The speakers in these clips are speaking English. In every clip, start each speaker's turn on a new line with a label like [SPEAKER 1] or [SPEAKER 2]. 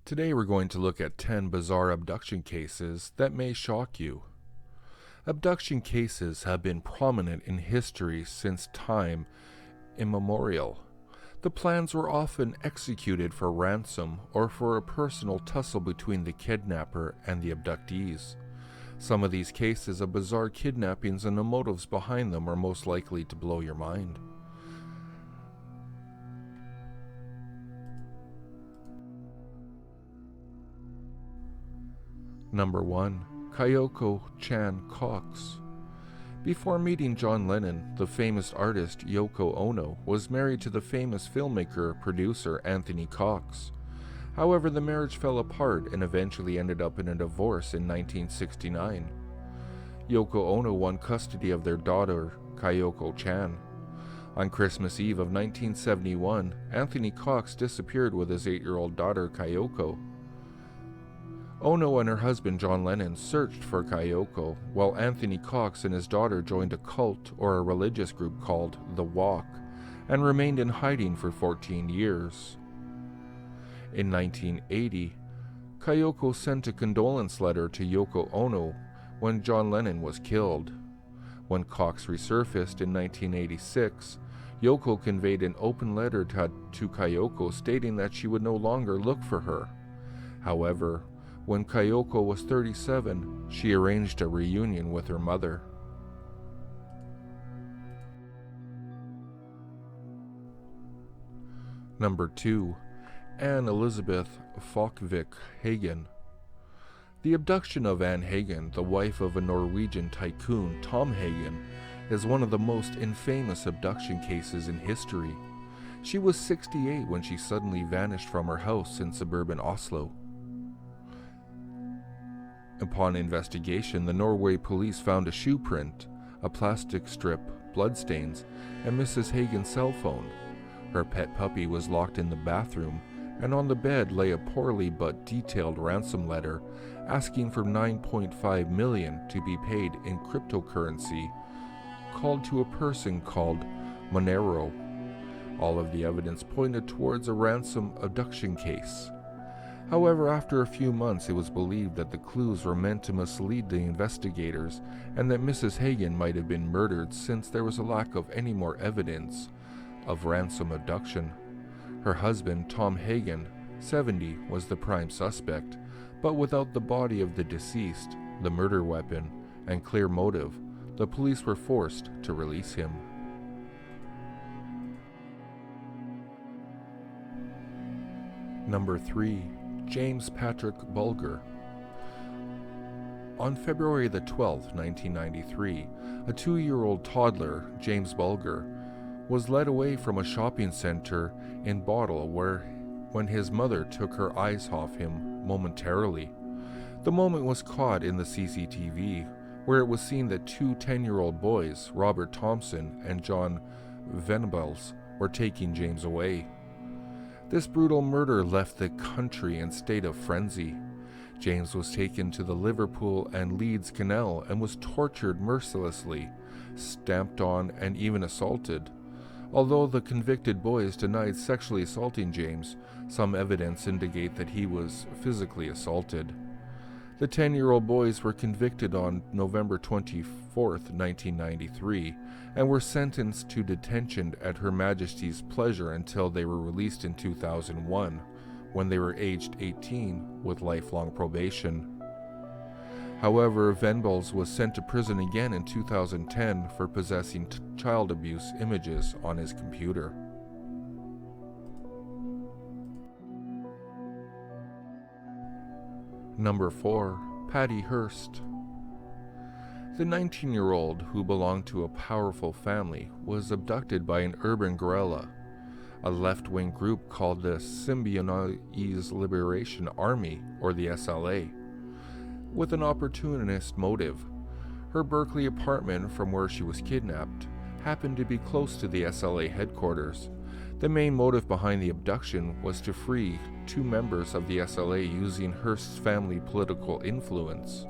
[SPEAKER 1] Today we're going to look at 10 bizarre abduction cases that may shock you. Abduction cases have been prominent in history since time immemorial. The plans were often executed for ransom or for a personal tussle between the kidnapper and the abductees. Some of these cases of bizarre kidnappings and the motives behind them are most likely to blow your mind. Number 1. Kyoko Chan Cox. Before meeting John Lennon, the famous artist Yoko Ono was married to the famous filmmaker-producer Anthony Cox. However, the marriage fell apart and eventually ended up in a divorce in 1969. Yoko Ono won custody of their daughter, Kyoko Chan. On Christmas Eve of 1971, Anthony Cox disappeared with his 8-year-old daughter, Kyoko. Ono and her husband John Lennon searched for Kyoko, while Anthony Cox and his daughter joined a cult or a religious group called The Walk, and remained in hiding for 14 years. In 1980, Kyoko sent a condolence letter to Yoko Ono when John Lennon was killed. When Cox resurfaced in 1986, Yoko conveyed an open letter to Kyoko stating that she would no longer look for her. However, when Kyoko was 37, she arranged a reunion with her mother. Number 2. Anne Elizabeth Falkvik Hagen. The abduction of Anne Hagen, the wife of a Norwegian tycoon Tom Hagen, is one of the most infamous abduction cases in history. She was 68 when she suddenly vanished from her house in suburban Oslo. Upon investigation, the Norway police found a shoe print, a plastic strip, bloodstains, and Mrs. Hagen's cell phone. Her pet puppy was locked in the bathroom, and on the bed lay a poorly but detailed ransom letter asking for $9.5 million to be paid in cryptocurrency called to a person called Monero. All of the evidence pointed towards a ransom abduction case. However, after a few months, it was believed that the clues were meant to mislead the investigators and that Mrs. Hagen might have been murdered since there was a lack of any more evidence of ransom abduction. Her husband, Tom Hagen, 70, was the prime suspect, but without the body of the deceased, the murder weapon, and clear motive, the police were forced to release him. Number 3. James Patrick Bulger. On February the 12th, 1993, a 2-year-old toddler, James Bulger, was led away from a shopping center in Bottle when his mother took her eyes off him momentarily. The moment was caught in the CCTV, where it was seen that two 10-year-old boys, Robert Thompson and John Venables, were taking James away. This brutal murder left the country in a state of frenzy. James was taken to the Liverpool and Leeds Canal and was tortured mercilessly, stamped on, and even assaulted. Although the convicted boys denied sexually assaulting James, some evidence indicate that he was physically assaulted. The 10-year-old boys were convicted on November 24, 1993, and were sentenced to detention at Her Majesty's pleasure until they were released in 2001, when they were aged 18 with lifelong probation. However, Venables was sent to prison again in 2010 for possessing child abuse images on his computer. Number 4. Patty Hearst. The 19-year-old, who belonged to a powerful family, was abducted by an urban guerrilla, a left-wing group called the Symbionese Liberation Army, or the SLA, with an opportunist motive. Her Berkeley apartment, from where she was kidnapped, happened to be close to the SLA headquarters. The main motive behind the abduction was to free 2 members of the SLA using Hearst's family political influence.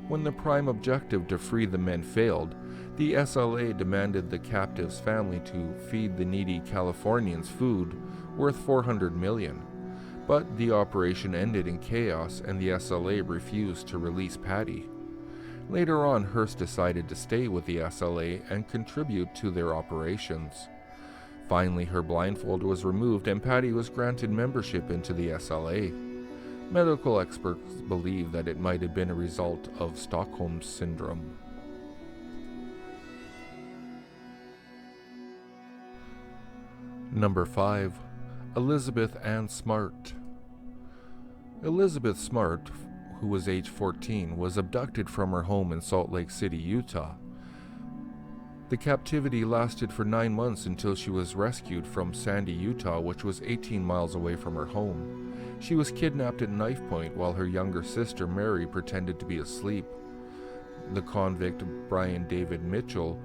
[SPEAKER 1] When the prime objective to free the men failed, the SLA demanded the captive's family to feed the needy Californians food worth $400 million. but the operation ended in chaos and the SLA refused to release Patty. Later on, Hearst decided to stay with the SLA and contribute to their operations. Finally, her blindfold was removed and Patty was granted membership into the SLA. Medical experts believe that it might have been a result of Stockholm Syndrome. Number 5. Elizabeth Ann Smart. Elizabeth Smart, who was age 14, was abducted from her home in Salt Lake City, Utah. The captivity lasted for 9 months until she was rescued from Sandy, Utah, which was 18 miles away from her home. She was kidnapped at knife point while her younger sister Mary pretended to be asleep. The convict Brian David Mitchell,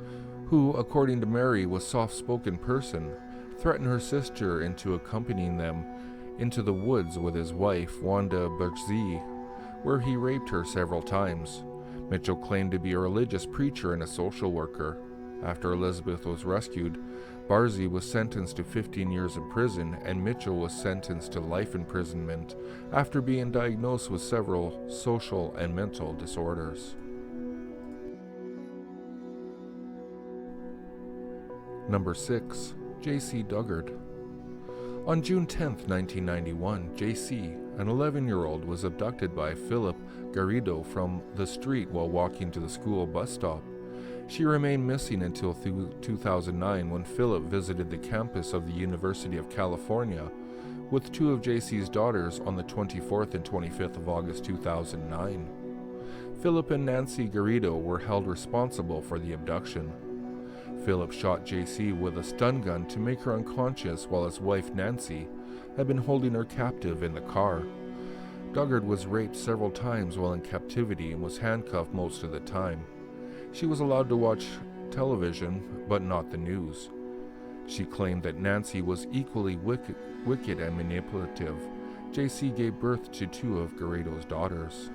[SPEAKER 1] who, according to Mary, was a soft-spoken person, threatened her sister into accompanying them into the woods with his wife, Wanda Bergzee, where he raped her several times. Mitchell claimed to be a religious preacher and a social worker. After Elizabeth was rescued, Barzee was sentenced to 15 years in prison and Mitchell was sentenced to life imprisonment after being diagnosed with several social and mental disorders. Number 6. J.C. Duggard. On June 10, 1991, J.C., an 11-year-old, was abducted by Philip Garrido from the street while walking to the school bus stop. She remained missing until 2009 when Philip visited the campus of the University of California with 2 of J.C.'s daughters on the 24th and 25th of August 2009. Philip and Nancy Garrido were held responsible for the abduction. Philip shot J.C. with a stun gun to make her unconscious while his wife Nancy had been holding her captive in the car. Duggard was raped several times while in captivity and was handcuffed most of the time. She was allowed to watch television, but not the news. She claimed that Nancy was equally wicked and manipulative. J.C. gave birth to 2 of Garrido's daughters.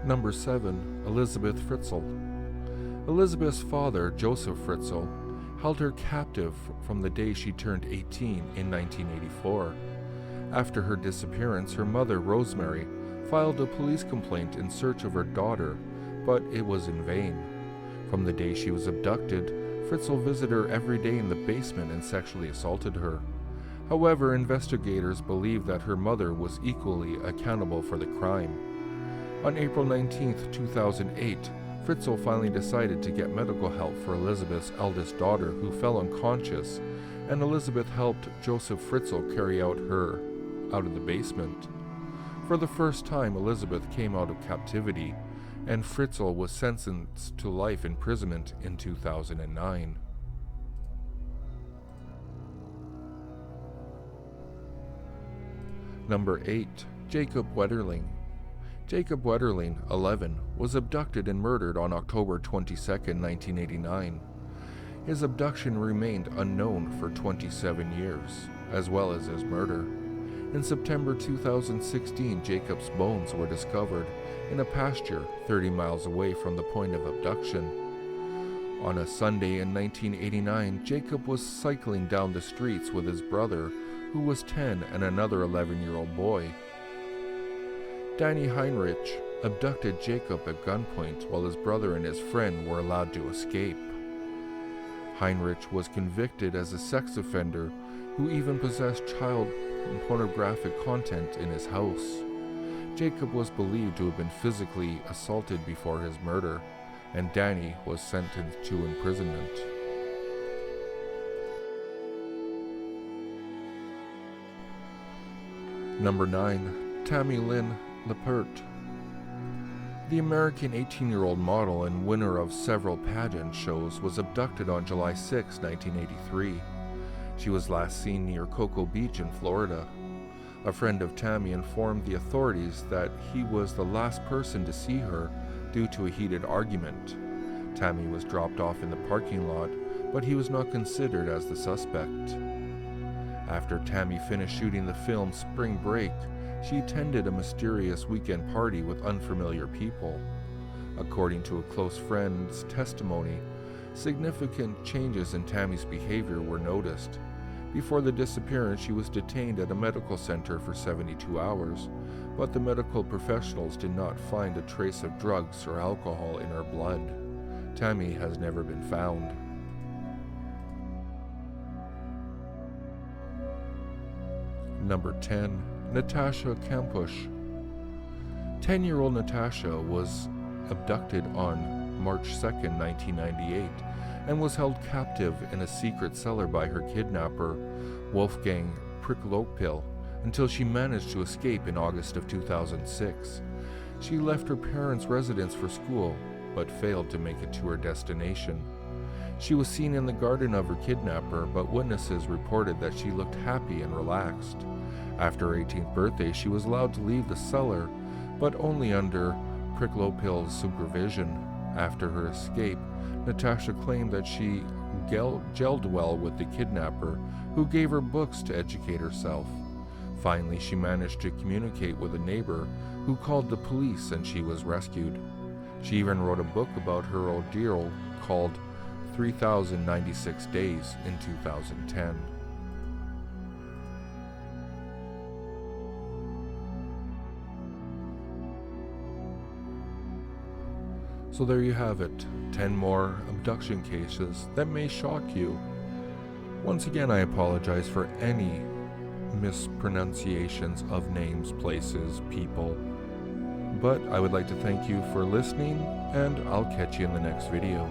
[SPEAKER 1] Number 7. Elizabeth Fritzl. Elizabeth's father, Joseph Fritzl, held her captive from the day she turned 18 in 1984. After her disappearance, her mother, Rosemary, filed a police complaint in search of her daughter, but it was in vain. From the day she was abducted, Fritzl visited her every day in the basement and sexually assaulted her. However, investigators believe that her mother was equally accountable for the crime. On April 19, 2008, Fritzl finally decided to get medical help for Elizabeth's eldest daughter, who fell unconscious, and Elizabeth helped Joseph Fritzl carry her out of the basement. For the first time, Elizabeth came out of captivity, and Fritzl was sentenced to life imprisonment in 2009. Number 8. Jacob Wetterling. Jacob Wetterling, 11, was abducted and murdered on October 22, 1989. His abduction remained unknown for 27 years, as well as his murder. In September 2016, Jacob's bones were discovered in a pasture 30 miles away from the point of abduction. On a Sunday in 1989, Jacob was cycling down the streets with his brother, who was 10, and another 11-year-old boy. Danny Heinrich abducted Jacob at gunpoint while his brother and his friend were allowed to escape. Heinrich was convicted as a sex offender who even possessed child pornographic content in his house. Jacob was believed to have been physically assaulted before his murder, and Danny was sentenced to imprisonment. Number 9. Tammy Lynn Lepert. The American 18-year-old model and winner of several pageant shows was abducted on July 6, 1983. She was last seen near Cocoa Beach in Florida. A friend of Tammy informed the authorities that he was the last person to see her due to a heated argument. Tammy was dropped off in the parking lot, but he was not considered as the suspect. After Tammy finished shooting the film Spring Break, she attended a mysterious weekend party with unfamiliar people. According to a close friend's testimony, Significant changes in Tammy's behavior were noticed. Before the disappearance, she was detained at a medical center for 72 hours, but the medical professionals did not find a trace of drugs or alcohol in her blood. Tammy has never been found. Number 10. Natasha Kampusch. 10-year-old Natasha was abducted on March 2, 1998, and was held captive in a secret cellar by her kidnapper, Wolfgang Pricklopil, until she managed to escape in August of 2006. She left her parents' residence for school, but failed to make it to her destination. She was seen in the garden of her kidnapper, but witnesses reported that she looked happy and relaxed. After her 18th birthday, she was allowed to leave the cellar, but only under Pricklopil's supervision. After her escape, Natasha claimed that she gelled well with the kidnapper, who gave her books to educate herself. Finally, she managed to communicate with a neighbor, who called the police, and she was rescued. She even wrote a book about her ordeal called 3096 Days in 2010. So there you have it, 10 more abduction cases that may shock you. Once again, I apologize for any mispronunciations of names, places, people. But I would like to thank you for listening, and I'll catch you in the next video.